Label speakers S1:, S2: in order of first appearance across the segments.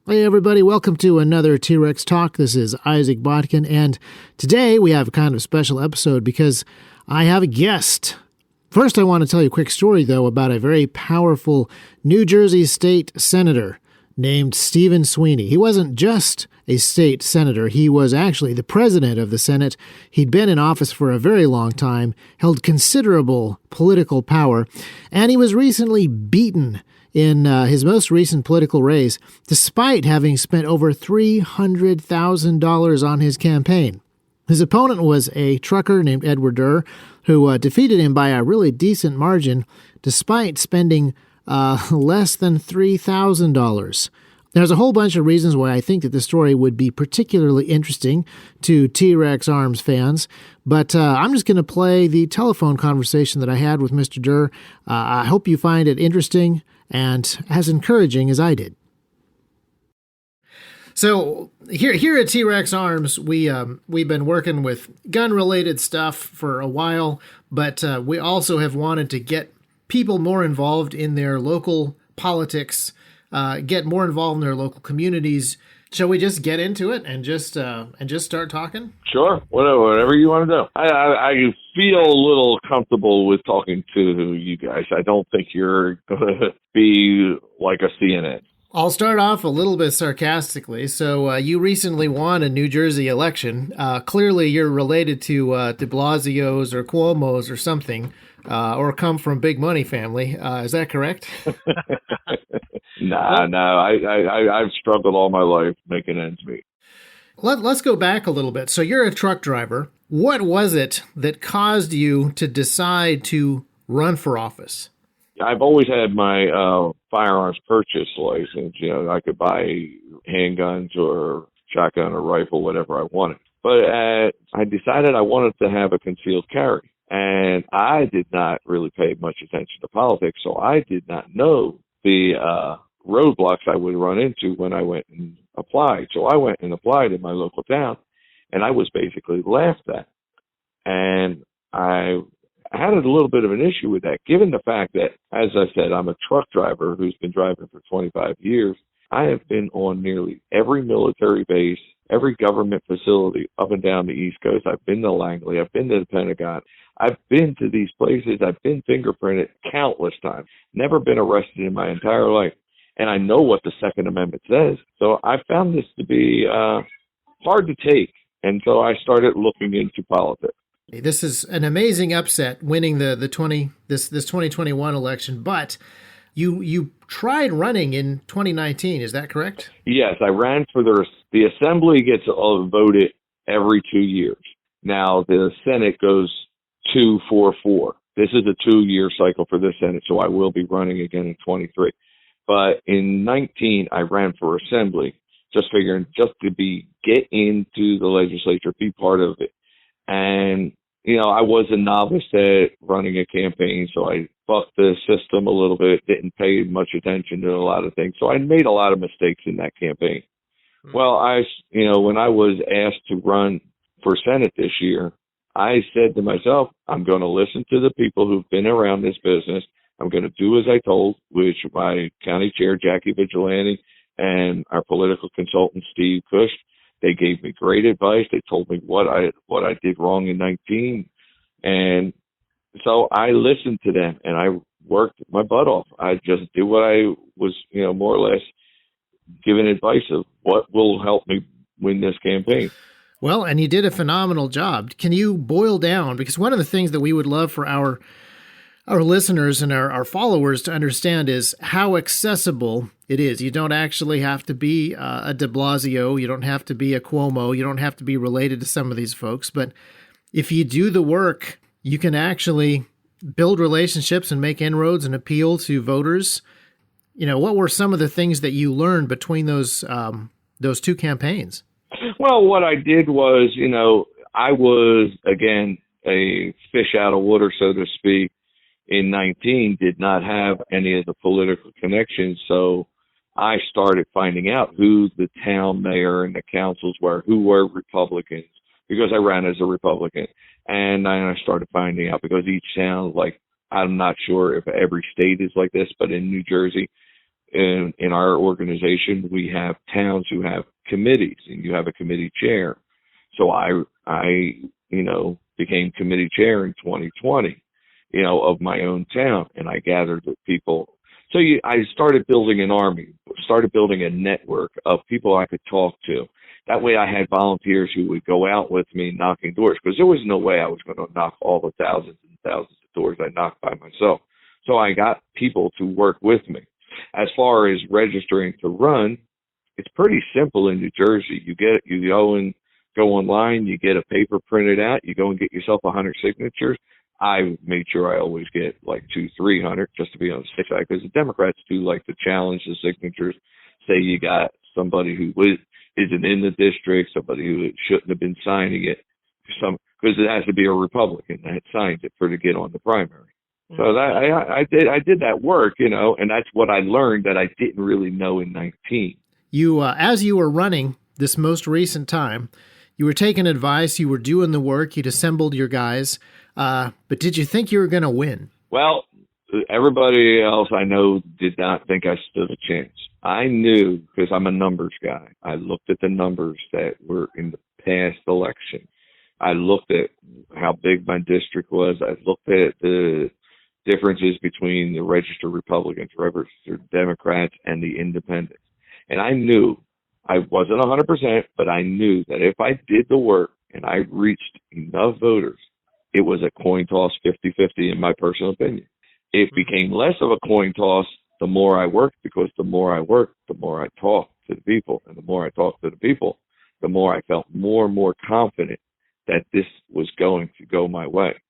S1: Hey everybody, welcome to another T-Rex Talk. This is Isaac Botkin, and today we have a kind of special episode because I have a guest. First, I want to tell you a quick story, though, about a very powerful New Jersey state senator named Stephen Sweeney. He wasn't just a state senator. He was actually the president of the Senate. He'd been in office for a very long time, held considerable political power, and he was recently beaten in his most recent political race, despite having spent over $300,000 on his campaign. His opponent was a trucker named Edward Durr, who defeated him by a really decent margin, despite spending less than $3,000. There's a whole bunch of reasons why I think that this story would be particularly interesting to T-Rex Arms fans, but I'm just going to play the telephone conversation that I had with Mr. Durr. I hope you find it interesting and as encouraging as I did. So here at T-Rex Arms, we've been working with gun-related stuff for a while, but we also have wanted to get people more involved in their local politics, get more involved in their local communities. Shall we just get into it and just start talking?
S2: Sure, whatever you want to do. I feel a little comfortable with talking to you guys. I don't think you're going to be like a CNN.
S1: I'll start off a little bit sarcastically. So you recently won a New Jersey election. Clearly, you're related to de Blasio's or Cuomo's or something, or come from big money family. Is that correct?
S2: No. I've struggled all my life making ends meet.
S1: Let's go back a little bit. So you're a truck driver. What was it that caused you to decide to run for office?
S2: I've always had my firearms purchase license. You know, I could buy handguns or shotgun or rifle, whatever I wanted. But I decided I wanted to have a concealed carry. And I did not really pay much attention to politics, so I did not know the roadblocks I would run into when I went and applied. So I went and applied in my local town, and I was basically laughed at. And I had a little bit of an issue with that, given the fact that, as I said, I'm a truck driver who's been driving for 25 years. I have been on nearly every military base, every government facility up and down the East Coast. I've been to Langley. I've been to the Pentagon. I've been to these places. I've been fingerprinted countless times. Never been arrested in my entire life. And I know what the Second Amendment says. So I found this to be hard to take. And so I started looking into politics.
S1: This is an amazing upset, winning this 2021 election, but you tried running in 2019, is that correct?
S2: Yes, I ran for the Assembly gets voted every 2 years. Now the Senate goes 2-4-4. This is a 2-year cycle for the Senate, so I will be running again in 23. But in 19, I ran for Assembly, just figuring just to get into the legislature, be part of it. And you know, I was a novice at running a campaign, so I bucked the system a little bit, didn't pay much attention to a lot of things. So I made a lot of mistakes in that campaign. Well, when I was asked to run for Senate this year, I said to myself, I'm going to listen to the people who've been around this business. I'm going to do as I told, which my county chair, Jackie Vigilante, and our political consultant, Steve Cush, they gave me great advice. They told me what I did wrong in 19. And so I listened to them and I worked my butt off. I just did what I was, more or less given advice of what will help me win this campaign.
S1: Well, and you did a phenomenal job. Can you boil down, because one of the things that we would love for our listeners and our followers to understand is how accessible it is. You don't actually have to be a de Blasio. You don't have to be a Cuomo. You don't have to be related to some of these folks. But if you do the work, you can actually build relationships and make inroads and appeal to voters. What were some of the things that you learned between those two campaigns?
S2: Well, what I did was, I was, again, a fish out of water, so to speak. In 19, did not have any of the political connections, so I started finding out who the town mayor and the councils were, who were Republicans, because I ran as a Republican. And then I started finding out, because each town, like, I'm not sure if every state is like this, but in New Jersey, in our organization, we have towns who have committees, and you have a committee chair. So I became committee chair in 2020, of my own town, and I gathered the people. So I started building an army, started building a network of people I could talk to. That way I had volunteers who would go out with me knocking doors, because there was no way I was going to knock all the thousands and thousands of doors I knocked by myself. So I got people to work with me. As far as registering to run, it's pretty simple in New Jersey. You go online, you get a paper printed out, you go and get yourself 100 signatures. I made sure I always get like 200-300 just to be on the safe side, because the Democrats do like to challenge the signatures. Say you got somebody who isn't in the district, somebody who shouldn't have been signing it, because it has to be a Republican that signed it to get on the primary. So I did that work, and that's what I learned that I didn't really know in 19.
S1: You, as you were running this most recent time, you were taking advice, you were doing the work, you'd assembled your guys, but did you think you were going to win?
S2: Well, everybody else I know did not think I stood a chance. I knew, because I'm a numbers guy. I looked at the numbers that were in the past election. I looked at how big my district was. I looked at the differences between the registered Republicans, registered Democrats, and the independents. And I knew, I wasn't 100%, but I knew that if I did the work and I reached enough voters, it was a coin toss 50-50 in my personal opinion. It became less of a coin toss the more I worked, because the more I worked, the more I talked to the people. And the more I talked to the people, the more I felt more and more confident that this was going to go my way.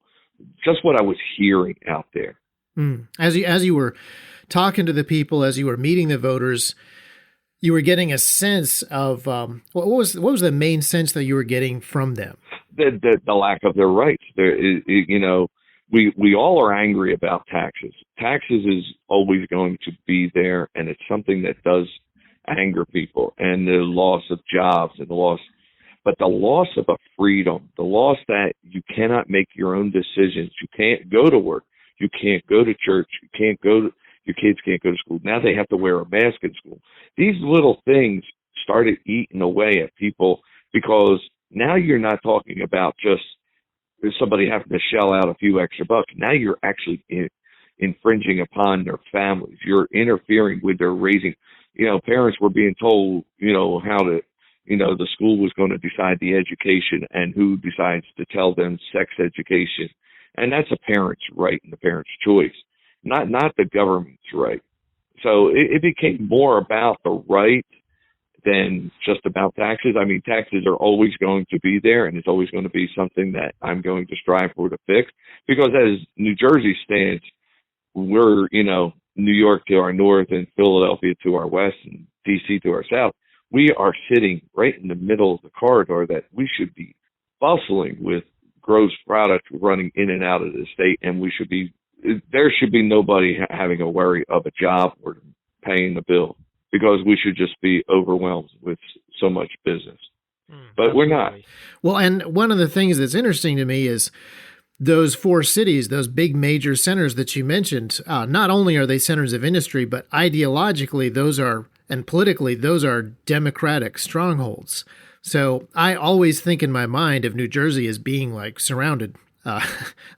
S2: Just what I was hearing out there.
S1: As you were talking to the people, as you were meeting the voters, you were getting a sense of what was the main sense that you were getting from them?
S2: The lack of their rights. We all are angry about taxes. Taxes is always going to be there, and it's something that does anger people, and the loss of jobs and but the loss of a freedom, the loss that you cannot make your own decisions. You can't go to work. You can't go to church. Your kids can't go to school. Now they have to wear a mask in school. These little things started eating away at people, because now you're not talking about just somebody having to shell out a few extra bucks. Now you're actually infringing upon their families. You're interfering with their raising. Parents were being told, how to, the school was going to decide the education, and who decides to tell them sex education. And that's a parent's right and the parent's choice, not the government's right. So it became more about the right than just about taxes. I mean, taxes are always going to be there, and it's always going to be something that I'm going to strive for to fix, because as New Jersey stands, we're, New York to our north and Philadelphia to our west and DC to our south. We are sitting right in the middle of the corridor that we should be bustling with gross product running in and out of the state, and there should be nobody having a worry of a job or paying the bill, because we should just be overwhelmed with so much business. But we're not.
S1: Well, and one of the things that's interesting to me is those four cities, those big major centers that you mentioned, not only are they centers of industry, but ideologically and politically, those are Democratic strongholds. So I always think in my mind of New Jersey as being like surrounded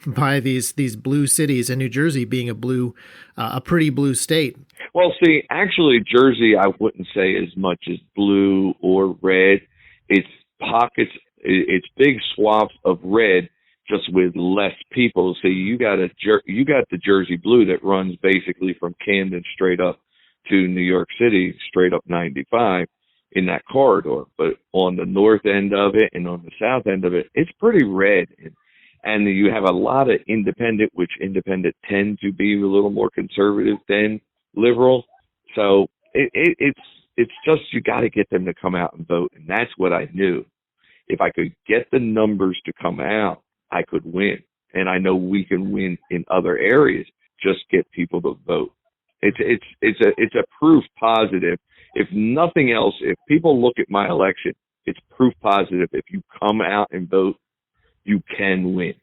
S1: by these blue cities, and New Jersey being a pretty blue state.
S2: Well, see, actually, Jersey, I wouldn't say as much as blue or red. It's pockets, it's big swaths of red, just with less people. So you got the Jersey blue that runs basically from Camden straight up to New York City, straight up 95 in that corridor. But on the north end of it and on the south end of it, it's pretty red. And you have a lot of independent, which independent tend to be a little more conservative than liberal. So it's just, you got to get them to come out and vote. And that's what I knew. If I could get the numbers to come out, I could win. And I know we can win in other areas. Just get people to vote. It's a proof positive. If nothing else, if people look at my election, it's proof positive. If you come out and vote, you can win.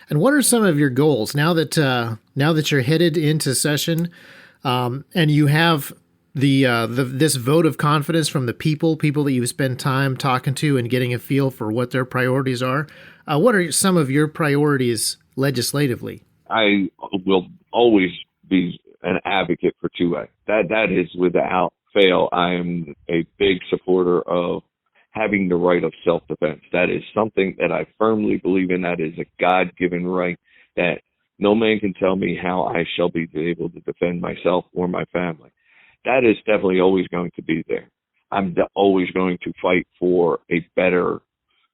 S1: And what are some of your goals now that you're headed into session, and you have this vote of confidence from the people that you spend time talking to and getting a feel for what their priorities are. What are some of your priorities legislatively?
S2: I will always be an advocate for 2A. That is without fail. I am a big supporter of having the right of self-defense. That is something that I firmly believe in. That is a God-given right that no man can tell me how I shall be able to defend myself or my family. That is definitely always going to be there. I'm always going to fight for a better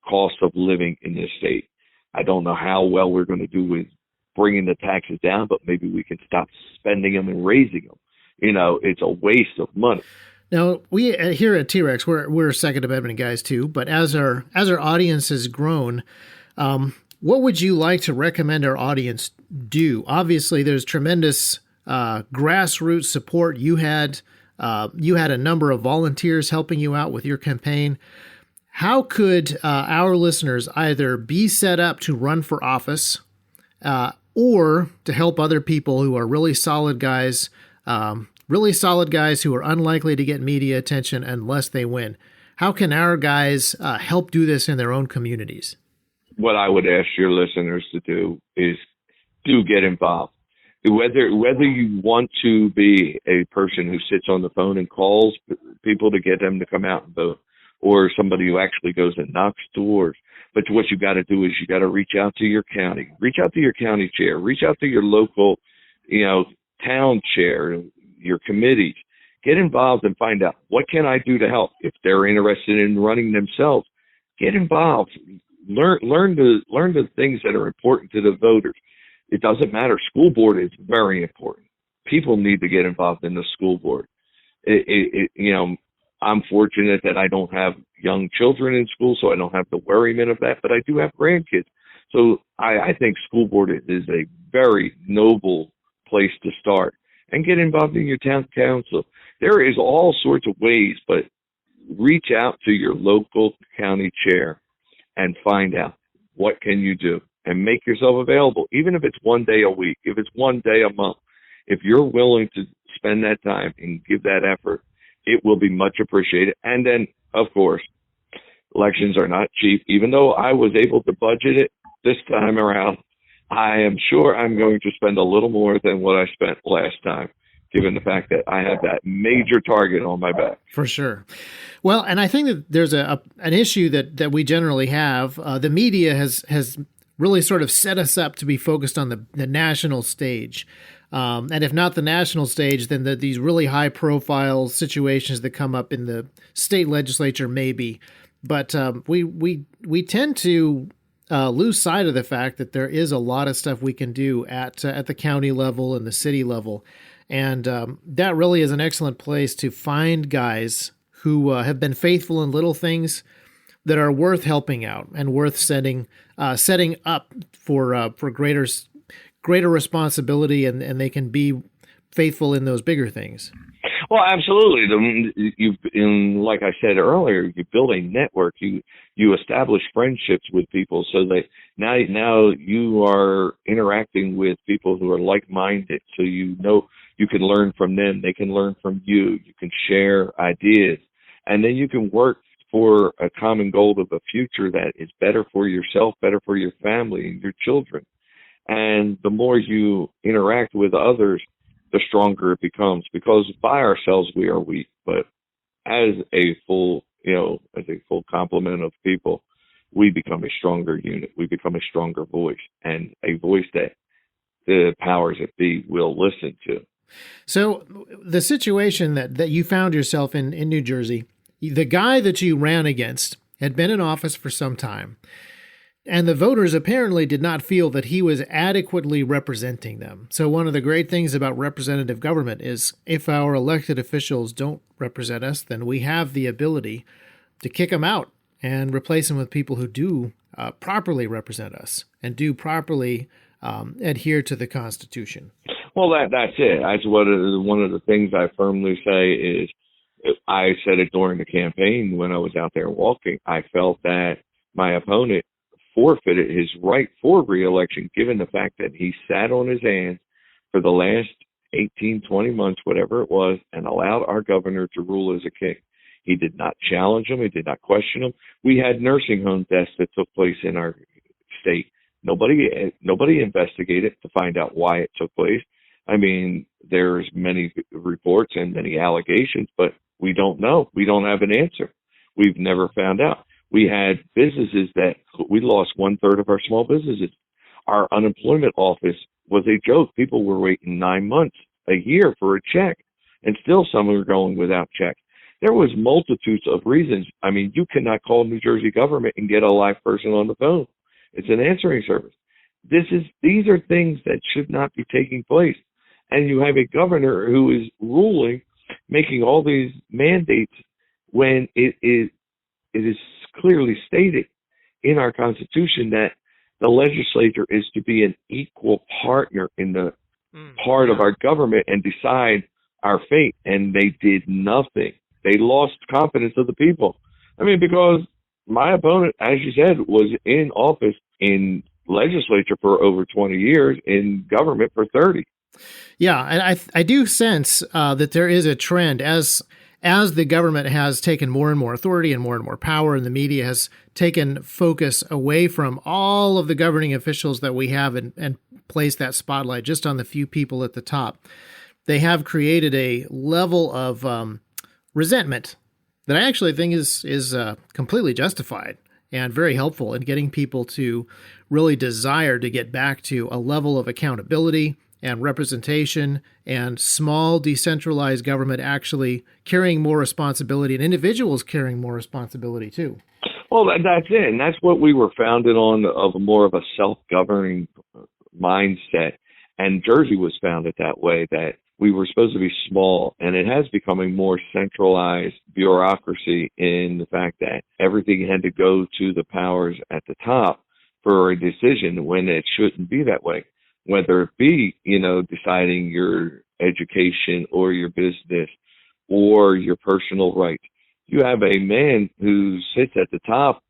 S2: cost of living in this state. I don't know how well we're going to do with bringing the taxes down, but maybe we can stop spending them and raising them. It's a waste of money.
S1: Now, we here at T-Rex, we're Second Amendment guys too, but as our audience has grown, what would you like to recommend our audience do? Obviously, there's tremendous grassroots support. You had a number of volunteers helping you out with your campaign. How could our listeners either be set up to run for office or to help other people who are really solid guys who are unlikely to get media attention unless they win? How can our guys help do this in their own communities?
S2: What I would ask your listeners to do is do get involved. Whether you want to be a person who sits on the phone and calls people to get them to come out and vote, or somebody who actually goes and knocks doors. But what you got to do is you got to reach out to your county, reach out to your county chair, reach out to your local, town chair, your committees. Get involved and find out, what can I do to help? If they're interested in running themselves, get involved. Learn the things that are important to the voters. It doesn't matter. School board is very important. People need to get involved in the school board. I'm fortunate that I don't have young children in school, so I don't have the worryment of that, but I do have grandkids. So I think school board is a very noble place to start, and get involved in your town council. There is all sorts of ways, but reach out to your local county chair and find out, what can you do, and make yourself available. Even if it's one day a week, if it's one day a month, if you're willing to spend that time and give that effort, it will be much appreciated. And then, of course, elections are not cheap. Even though I was able to budget it this time around, I am sure I'm going to spend a little more than what I spent last time, given the fact that I have that major target on my back.
S1: For sure. Well, and I think that there's an issue that we generally have. The media has really sort of set us up to be focused on the national stage. And if not the national stage, then these really high-profile situations that come up in the state legislature, maybe. But we tend to lose sight of the fact that there is a lot of stuff we can do at the county level and the city level. And that really is an excellent place to find guys who have been faithful in little things that are worth helping out and worth setting up for greater responsibility, and they can be faithful in those bigger things.
S2: Well, absolutely. Like I said earlier, you build a network. You establish friendships with people, so that now you are interacting with people who are like-minded. So you can learn from them. They can learn from you. You can share ideas, and then you can work for a common goal of a future that is better for yourself, better for your family and your children. And the more you interact with others, the stronger it becomes, because by ourselves we are weak, but as a full complement of people, we become a stronger unit. We become a stronger voice, and a voice that the powers that be will listen to.
S1: So the situation that you found yourself in New Jersey, the guy that you ran against had been in office for some time, and the voters apparently did not feel that he was adequately representing them. So one of the great things about representative government is if our elected officials don't represent us, then we have the ability to kick them out and replace them with people who do properly represent us and do properly adhere to the Constitution.
S2: Well, that's it. That's one of the things I firmly say is, I said it during the campaign when I was out there walking. I felt that my opponent forfeited his right for re-election, given the fact that he sat on his hands for the last 18, 20 months, whatever it was, and allowed our governor to rule as a king. He did not challenge him. He did not question him. We had nursing home deaths that took place in our state. Nobody investigated to find out why it took place. I mean, there's many reports and many allegations, but we don't know. We don't have an answer. We've never found out. We had businesses that we lost 1/3 of our small businesses. Our unemployment office was a joke. People were waiting 9 months, a year for a check, and still some were going without checks. There was multitudes of reasons. I mean, you cannot call New Jersey government and get a live person on the phone. It's an answering service. These are things that should not be taking place. And you have a governor who is ruling, making all these mandates when it is clearly stated in our Constitution that the legislature is to be an equal partner in the part of our government and decide our fate. And they did nothing. They lost confidence of the people. I mean, because my opponent, as you said, was in office in legislature for over 20 years, in government for 30.
S1: Yeah, and I do sense that there is a trend as the government has taken more and more authority and more power, and the media has taken focus away from all of the governing officials that we have and placed that spotlight just on the few people at the top. They have created a level of resentment that I actually think is completely justified and very helpful in getting people to really desire to get back to a level of accountability and representation and small decentralized government actually carrying more responsibility and individuals carrying more responsibility too.
S2: Well, that's it. And that's what we were founded on, of more of a self-governing mindset. And Jersey was founded that way, that we were supposed to be small, and it has become a more centralized bureaucracy in the fact that everything had to go to the powers at the top for a decision when it shouldn't be that way. Whether it be, deciding your education or your business or your personal rights. You have a man who sits at the top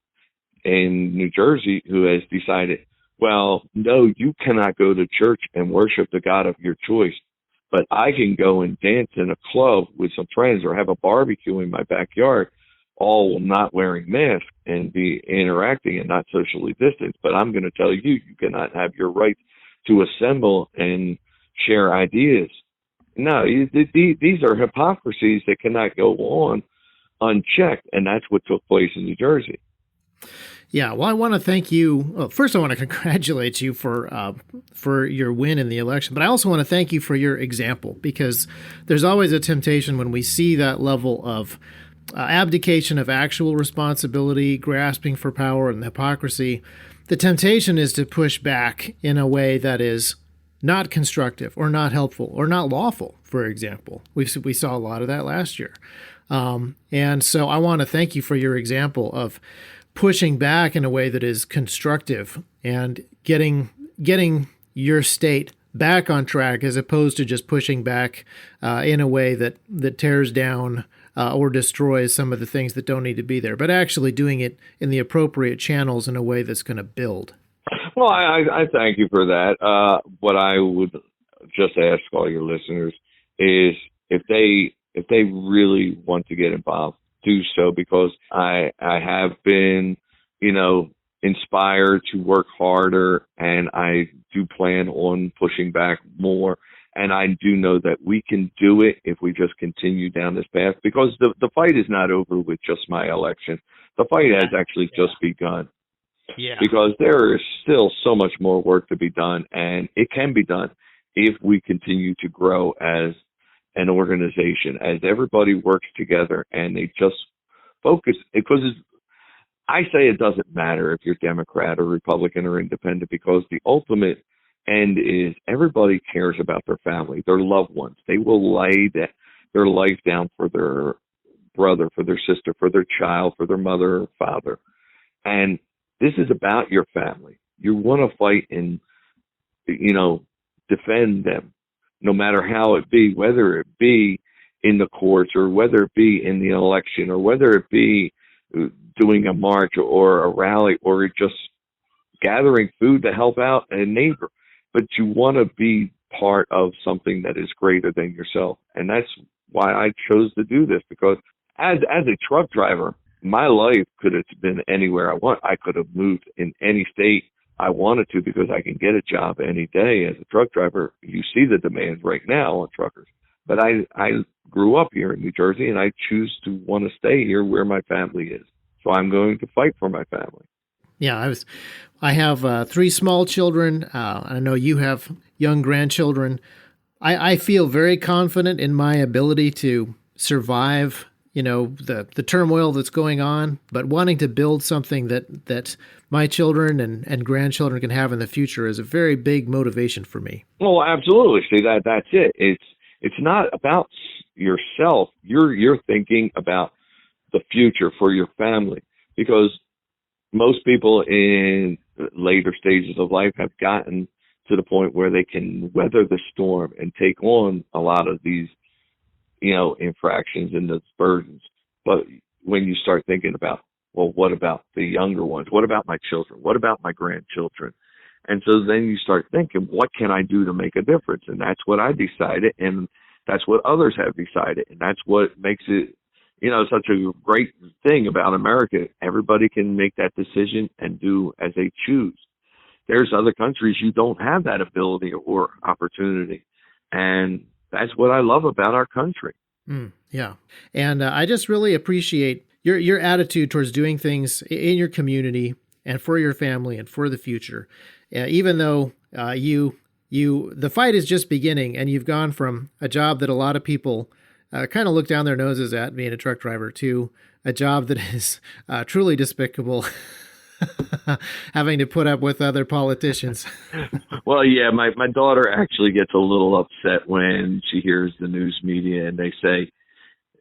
S2: in New Jersey who has decided, well, no, you cannot go to church and worship the God of your choice, but I can go and dance in a club with some friends or have a barbecue in my backyard, all not wearing masks and be interacting and not socially distanced. But I'm going to tell you, you cannot have your right to assemble and share ideas. No, these are hypocrisies that cannot go on unchecked, and that's what took place in New Jersey.
S1: Yeah, well, I want to thank you. Well, first, I want to congratulate you for your win in the election, but I also want to thank you for your example, because there's always a temptation when we see that level of abdication of actual responsibility, grasping for power, and hypocrisy. The temptation is to push back in a way that is not constructive or not helpful or not lawful, for example. We saw a lot of that last year. And so I want to thank you for your example of pushing back in a way that is constructive and getting your state back on track, as opposed to just pushing back in a way that tears down or destroys some of the things that don't need to be there, but actually doing it in the appropriate channels in a way that's going to build.
S2: Well, I thank you for that. What I would just ask all your listeners is if they really want to get involved, do so, because I have been, inspired to work harder, and I do plan on pushing back more. And I do know that we can do it if we just continue down this path, because the fight is not over with just my election. The fight has actually just begun. Yeah. Because there is still so much more work to be done, and it can be done if we continue to grow as an organization, as everybody works together and they just focus. Because I say it doesn't matter if you're Democrat or Republican or independent, because the ultimate end is everybody cares about their family, their loved ones. They will lay their life down for their brother, for their sister, for their child, for their mother or father. And this is about your family. You want to fight and, defend them, no matter how it be, whether it be in the courts or whether it be in the election or whether it be doing a march or a rally or just gathering food to help out a neighbor. But you want to be part of something that is greater than yourself. And that's why I chose to do this, because as a truck driver, my life could have been anywhere I want. I could have moved in any state I wanted to, because I can get a job any day as a truck driver. You see the demands right now on truckers. But I grew up here in New Jersey, and I choose to want to stay here where my family is. So I'm going to fight for my family.
S1: Yeah, I have 3 small children. I know you have young grandchildren. I feel very confident in my ability to survive, the turmoil that's going on, but wanting to build something that my children and grandchildren can have in the future is a very big motivation for me.
S2: Well, absolutely. See, that's it. It's not about yourself. You're thinking about the future for your family, because most people in later stages of life have gotten to the point where they can weather the storm and take on a lot of these, infractions and those burdens. But when you start thinking about, well, what about the younger ones? What about my children? What about my grandchildren? And so then you start thinking, what can I do to make a difference? And that's what I decided, and that's what others have decided. And that's what makes it, such a great thing about America. Everybody can make that decision and do as they choose. There's other countries you don't have that ability or opportunity. And that's what I love about our country.
S1: Yeah. And I just really appreciate your attitude towards doing things in your community and for your family and for the future. Even though the fight is just beginning, and you've gone from a job that a lot of people kind of look down their noses at, being a truck driver, to a job that is truly despicable, having to put up with other politicians.
S2: Well, yeah, my daughter actually gets a little upset when she hears the news media and they say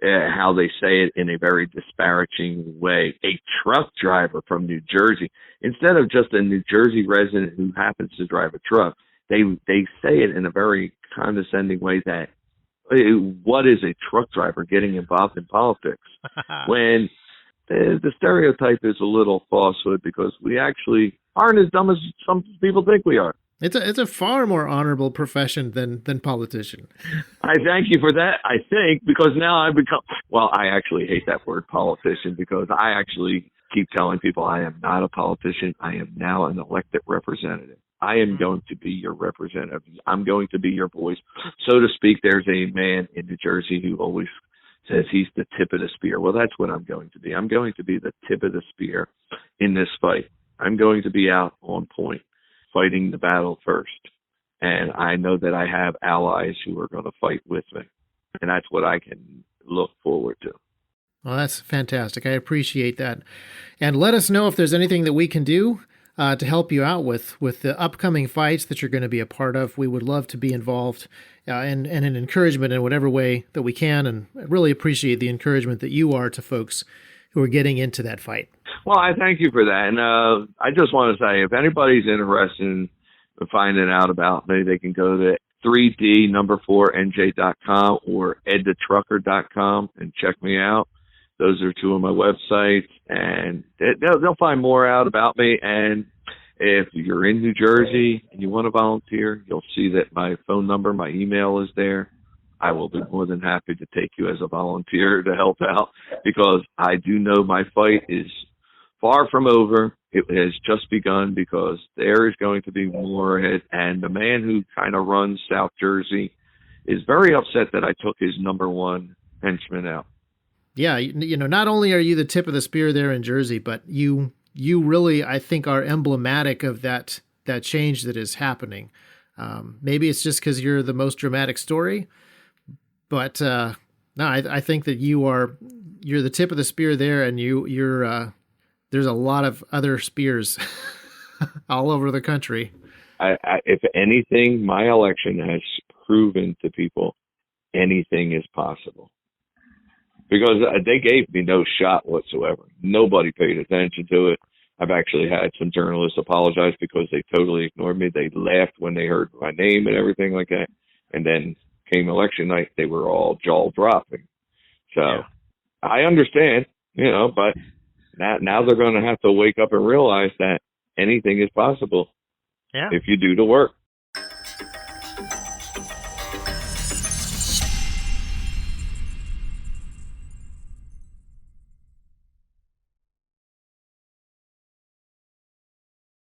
S2: how they say it in a very disparaging way. A truck driver from New Jersey, instead of just a New Jersey resident who happens to drive a truck, they say it in a very condescending way that, what is a truck driver getting involved in politics? When the stereotype is a little falsehood, because we actually aren't as dumb as some people think we are.
S1: It's a far more honorable profession than politician.
S2: I thank you for that, I think, because now I've become, I actually hate that word politician, because I actually keep telling people I am not a politician. I am now an elected representative. I am going to be your representative. I'm going to be your voice. So to speak, there's a man in New Jersey who always says he's the tip of the spear. Well, that's what I'm going to be. I'm going to be the tip of the spear in this fight. I'm going to be out on point, fighting the battle first. And I know that I have allies who are going to fight with me. And that's what I can look forward to.
S1: Well, that's fantastic. I appreciate that. And let us know if there's anything that we can do to help you out with the upcoming fights that you're going to be a part of. We would love to be involved and an encouragement in whatever way that we can. And I really appreciate the encouragement that you are to folks who are getting into that fight.
S2: Well, I thank you for that. And I just want to say, if anybody's interested in finding out about me, they can go to 3d4nj.com or edthetrucker.com and check me out. Those are 2 of my websites, and they'll find more out about me. And if you're in New Jersey and you want to volunteer, you'll see that my phone number, my email is there. I will be more than happy to take you as a volunteer to help out, because I do know my fight is far from over. It has just begun, because there is going to be more ahead. And the man who kind of runs South Jersey is very upset that I took his number 1 henchman out.
S1: Yeah, not only are you the tip of the spear there in Jersey, but you really, I think, are emblematic of that change that is happening. Maybe it's just because you're the most dramatic story, but no, I think that you're the tip of the spear there, and you're there's a lot of other spears all over the country.
S2: If anything, my election has proven to people anything is possible. Because they gave me no shot whatsoever. Nobody paid attention to it. I've actually had some journalists apologize because they totally ignored me. They laughed when they heard my name and everything like that. And then came election night, they were all jaw dropping. So yeah. I understand, but now they're going to have to wake up and realize that anything is possible if you do the work.